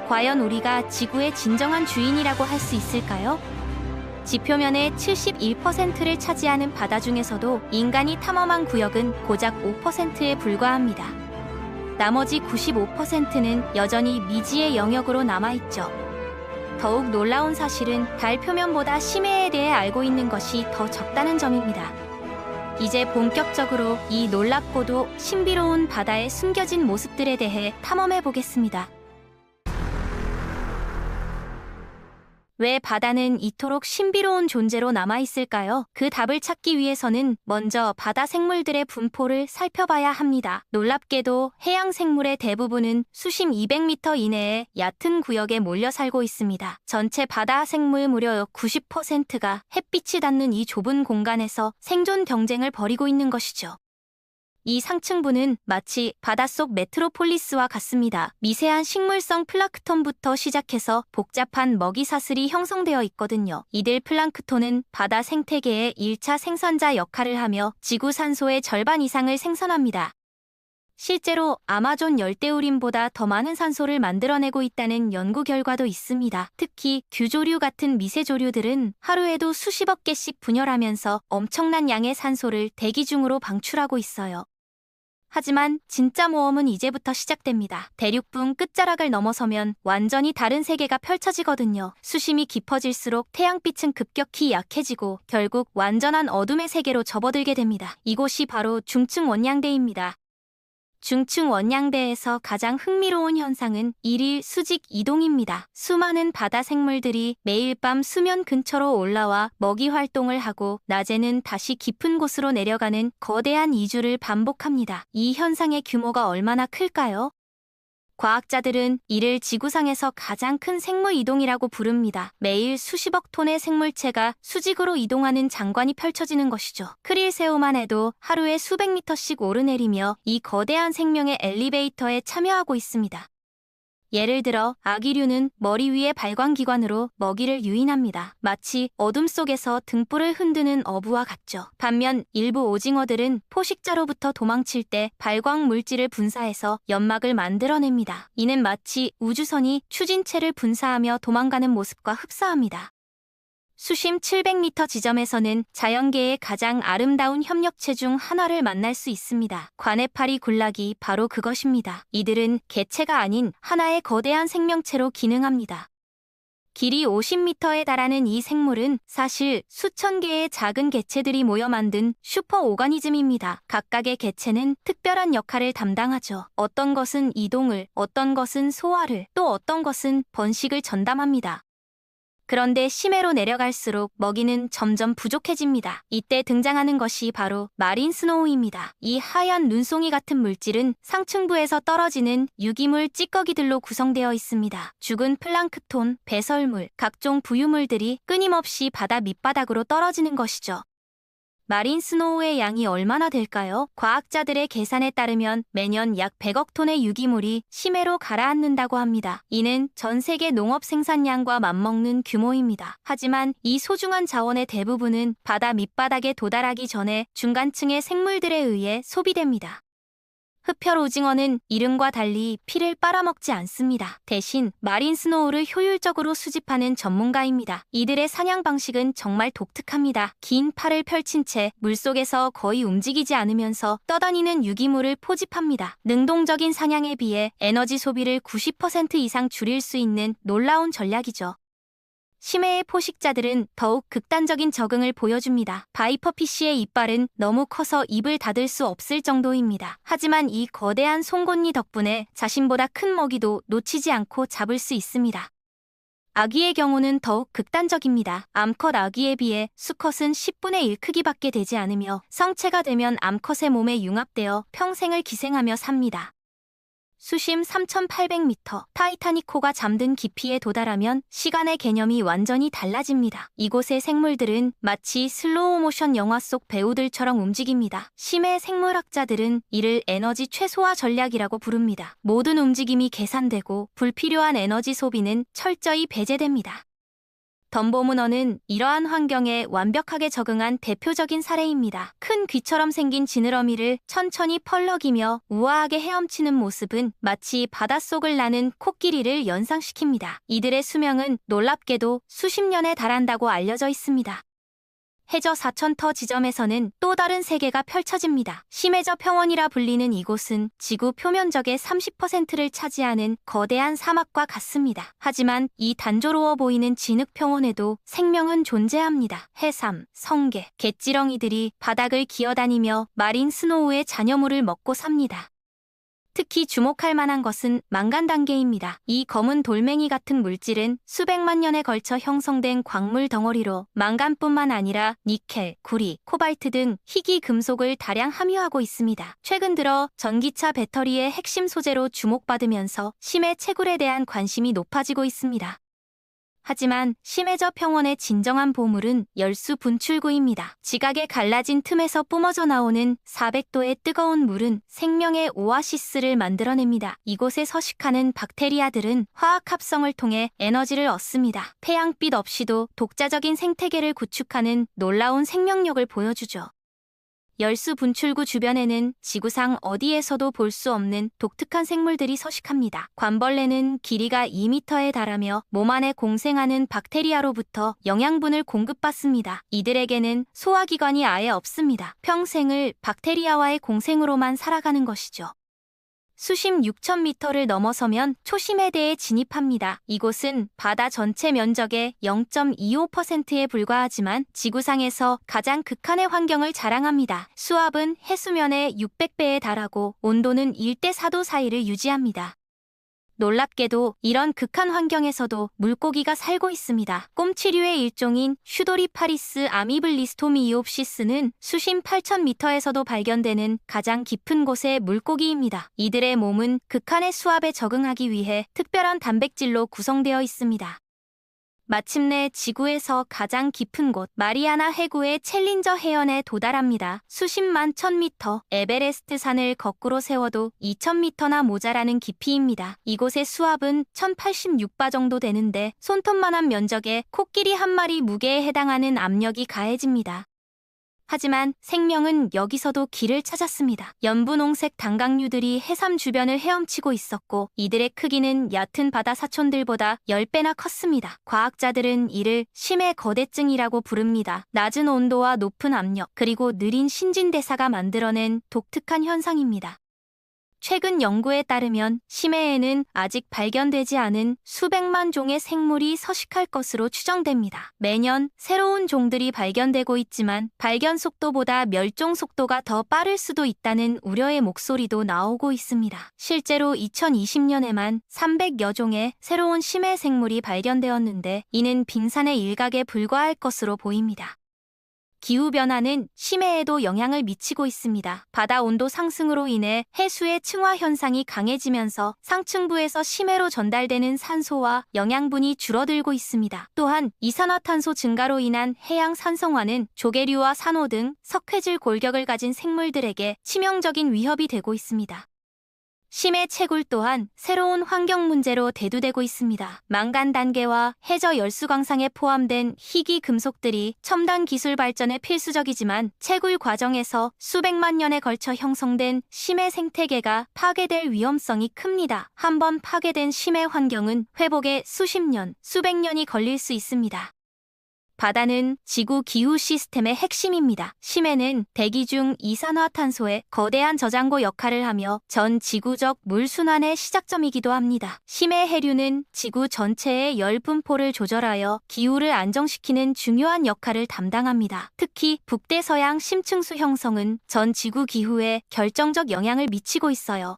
과연 우리가 지구의 진정한 주인이라고 할 수 있을까요? 지표면의 71%를 차지하는 바다 중에서도 인간이 탐험한 구역은 고작 5%에 불과합니다. 나머지 95%는 여전히 미지의 영역으로 남아있죠. 더욱 놀라운 사실은 달 표면보다 심해에 대해 알고 있는 것이 더 적다는 점입니다. 이제 본격적으로 이 놀랍고도 신비로운 바다의 숨겨진 모습들에 대해 탐험해 보겠습니다. 왜 바다는 이토록 신비로운 존재로 남아있을까요? 그 답을 찾기 위해서는 먼저 바다 생물들의 분포를 살펴봐야 합니다. 놀랍게도 해양 생물의 대부분은 수심 200m 이내의 얕은 구역에 몰려 살고 있습니다. 전체 바다 생물 무려 90%가 햇빛이 닿는 이 좁은 공간에서 생존 경쟁을 벌이고 있는 것이죠. 이 상층부는 마치 바닷속 메트로폴리스와 같습니다. 미세한 식물성 플랑크톤부터 시작해서 복잡한 먹이 사슬이 형성되어 있거든요. 이들 플랑크톤은 바다 생태계의 1차 생산자 역할을 하며 지구 산소의 절반 이상을 생산합니다. 실제로 아마존 열대우림보다 더 많은 산소를 만들어내고 있다는 연구 결과도 있습니다. 특히 규조류 같은 미세조류들은 하루에도 수십억 개씩 분열하면서 엄청난 양의 산소를 대기 중으로 방출하고 있어요. 하지만 진짜 모험은 이제부터 시작됩니다. 대륙붕 끝자락을 넘어서면 완전히 다른 세계가 펼쳐지거든요. 수심이 깊어질수록 태양빛은 급격히 약해지고 결국 완전한 어둠의 세계로 접어들게 됩니다. 이곳이 바로 중층 원양대입니다. 중층 원양대에서 가장 흥미로운 현상은 일일 수직 이동입니다. 수많은 바다 생물들이 매일 밤 수면 근처로 올라와 먹이 활동을 하고 낮에는 다시 깊은 곳으로 내려가는 거대한 이주를 반복합니다. 이 현상의 규모가 얼마나 클까요? 과학자들은 이를 지구상에서 가장 큰 생물 이동이라고 부릅니다. 매일 수십억 톤의 생물체가 수직으로 이동하는 장관이 펼쳐지는 것이죠. 크릴새우만 해도 하루에 수백 미터씩 오르내리며 이 거대한 생명의 엘리베이터에 참여하고 있습니다. 예를 들어 아기류는 머리 위의 발광기관으로 먹이를 유인합니다. 마치 어둠 속에서 등불을 흔드는 어부와 같죠. 반면 일부 오징어들은 포식자로부터 도망칠 때 발광 물질을 분사해서 연막을 만들어냅니다. 이는 마치 우주선이 추진체를 분사하며 도망가는 모습과 흡사합니다. 수심 700m 지점에서는 자연계의 가장 아름다운 협력체 중 하나를 만날 수 있습니다. 관해파리 군락이 바로 그것입니다. 이들은 개체가 아닌 하나의 거대한 생명체로 기능합니다. 길이 50m에 달하는 이 생물은 사실 수천 개의 작은 개체들이 모여 만든 슈퍼 오가니즘입니다. 각각의 개체는 특별한 역할을 담당하죠. 어떤 것은 이동을, 어떤 것은 소화를, 또 어떤 것은 번식을 전담합니다. 그런데 심해로 내려갈수록 먹이는 점점 부족해집니다. 이때 등장하는 것이 바로 마린 스노우입니다. 이 하얀 눈송이 같은 물질은 상층부에서 떨어지는 유기물 찌꺼기들로 구성되어 있습니다. 죽은 플랑크톤, 배설물, 각종 부유물들이 끊임없이 바다 밑바닥으로 떨어지는 것이죠. 마린 스노우의 양이 얼마나 될까요? 과학자들의 계산에 따르면 매년 약 100억 톤의 유기물이 심해로 가라앉는다고 합니다. 이는 전 세계 농업 생산량과 맞먹는 규모입니다. 하지만 이 소중한 자원의 대부분은 바다 밑바닥에 도달하기 전에 중간층의 생물들에 의해 소비됩니다. 흡혈 오징어는 이름과 달리 피를 빨아먹지 않습니다. 대신 마린 스노우를 효율적으로 수집하는 전문가입니다. 이들의 사냥 방식은 정말 독특합니다. 긴 팔을 펼친 채 물속에서 거의 움직이지 않으면서 떠다니는 유기물을 포집합니다. 능동적인 사냥에 비해 에너지 소비를 90% 이상 줄일 수 있는 놀라운 전략이죠. 심해의 포식자들은 더욱 극단적인 적응을 보여줍니다. 바이퍼피쉬의 이빨은 너무 커서 입을 닫을 수 없을 정도입니다. 하지만 이 거대한 송곳니 덕분에 자신보다 큰 먹이도 놓치지 않고 잡을 수 있습니다. 아기의 경우는 더욱 극단적입니다. 암컷 아기에 비해 수컷은 10분의 1 크기밖에 되지 않으며 성체가 되면 암컷의 몸에 융합되어 평생을 기생하며 삽니다. 수심 3,800m, 타이타닉호가 잠든 깊이에 도달하면 시간의 개념이 완전히 달라집니다. 이곳의 생물들은 마치 슬로우 모션 영화 속 배우들처럼 움직입니다. 심해 생물학자들은 이를 에너지 최소화 전략이라고 부릅니다. 모든 움직임이 계산되고 불필요한 에너지 소비는 철저히 배제됩니다. 덤보문어는 이러한 환경에 완벽하게 적응한 대표적인 사례입니다. 큰 귀처럼 생긴 지느러미를 천천히 펄럭이며 우아하게 헤엄치는 모습은 마치 바닷속을 나는 코끼리를 연상시킵니다. 이들의 수명은 놀랍게도 수십 년에 달한다고 알려져 있습니다. 해저 4,000터 지점에서는 또 다른 세계가 펼쳐집니다. 심해저 평원이라 불리는 이곳은 지구 표면적의 30%를 차지하는 거대한 사막과 같습니다. 하지만 이 단조로워 보이는 진흙 평원에도 생명은 존재합니다. 해삼, 성게, 갯지렁이들이 바닥을 기어다니며 마린 스노우의 잔여물을 먹고 삽니다. 특히 주목할 만한 것은 망간 단계입니다. 이 검은 돌멩이 같은 물질은 수백만 년에 걸쳐 형성된 광물 덩어리로 망간뿐만 아니라 니켈, 구리, 코발트 등 희귀 금속을 다량 함유하고 있습니다. 최근 들어 전기차 배터리의 핵심 소재로 주목받으면서 심해 채굴에 대한 관심이 높아지고 있습니다. 하지만 심해저 평원의 진정한 보물은 열수 분출구입니다. 지각에 갈라진 틈에서 뿜어져 나오는 400도의 뜨거운 물은 생명의 오아시스를 만들어냅니다. 이곳에 서식하는 박테리아들은 화학 합성을 통해 에너지를 얻습니다. 태양빛 없이도 독자적인 생태계를 구축하는 놀라운 생명력을 보여주죠. 열수 분출구 주변에는 지구상 어디에서도 볼 수 없는 독특한 생물들이 서식합니다. 관벌레는 길이가 2m에 달하며 몸 안에 공생하는 박테리아로부터 영양분을 공급받습니다. 이들에게는 소화기관이 아예 없습니다. 평생을 박테리아와의 공생으로만 살아가는 것이죠. 수심 6,000m를 넘어서면 초심해대에 진입합니다. 이곳은 바다 전체 면적의 0.25%에 불과하지만 지구상에서 가장 극한의 환경을 자랑합니다. 수압은 해수면의 600배에 달하고 온도는 1대 4도 사이를 유지합니다. 놀랍게도 이런 극한 환경에서도 물고기가 살고 있습니다. 꼼치류의 일종인 슈도리파리스 아미블리스토미이옵시스는 수심 8,000m에서도 발견되는 가장 깊은 곳의 물고기입니다. 이들의 몸은 극한의 수압에 적응하기 위해 특별한 단백질로 구성되어 있습니다. 마침내 지구에서 가장 깊은 곳 마리아나 해구의 챌린저 해연에 도달합니다. 수십만 1,000m, 에베레스트 산을 거꾸로 세워도 2,000m나 모자라는 깊이입니다. 이곳의 수압은 1,086바 정도 되는데 손톱만한 면적에 코끼리 한 마리 무게에 해당하는 압력이 가해집니다. 하지만 생명은 여기서도 길을 찾았습니다. 연분홍색 단강류들이 해삼 주변을 헤엄치고 있었고 이들의 크기는 얕은 바다 사촌들보다 10배나 컸습니다. 과학자들은 이를 심해 거대증이라고 부릅니다. 낮은 온도와 높은 압력, 그리고 느린 신진대사가 만들어낸 독특한 현상입니다. 최근 연구에 따르면 심해에는 아직 발견되지 않은 수백만 종의 생물이 서식할 것으로 추정됩니다. 매년 새로운 종들이 발견되고 있지만 발견 속도보다 멸종 속도가 더 빠를 수도 있다는 우려의 목소리도 나오고 있습니다. 실제로 2020년에만 300여 종의 새로운 심해 생물이 발견되었는데 이는 빙산의 일각에 불과할 것으로 보입니다. 기후변화는 심해에도 영향을 미치고 있습니다. 바다 온도 상승으로 인해 해수의 층화 현상이 강해지면서 상층부에서 심해로 전달되는 산소와 영양분이 줄어들고 있습니다. 또한 이산화탄소 증가로 인한 해양 산성화는 조개류와 산호 등 석회질 골격을 가진 생물들에게 치명적인 위협이 되고 있습니다. 심해 채굴 또한 새로운 환경 문제로 대두되고 있습니다. 망간 단계와 해저 열수광상에 포함된 희귀 금속들이 첨단 기술 발전에 필수적이지만 채굴 과정에서 수백만 년에 걸쳐 형성된 심해 생태계가 파괴될 위험성이 큽니다. 한번 파괴된 심해 환경은 회복에 수십 년, 수백 년이 걸릴 수 있습니다. 바다는 지구 기후 시스템의 핵심입니다. 심해는 대기 중 이산화탄소의 거대한 저장고 역할을 하며 전 지구적 물 순환의 시작점이기도 합니다. 심해 해류는 지구 전체의 열 분포를 조절하여 기후를 안정시키는 중요한 역할을 담당합니다. 특히 북대서양 심층수 형성은 전 지구 기후에 결정적 영향을 미치고 있어요.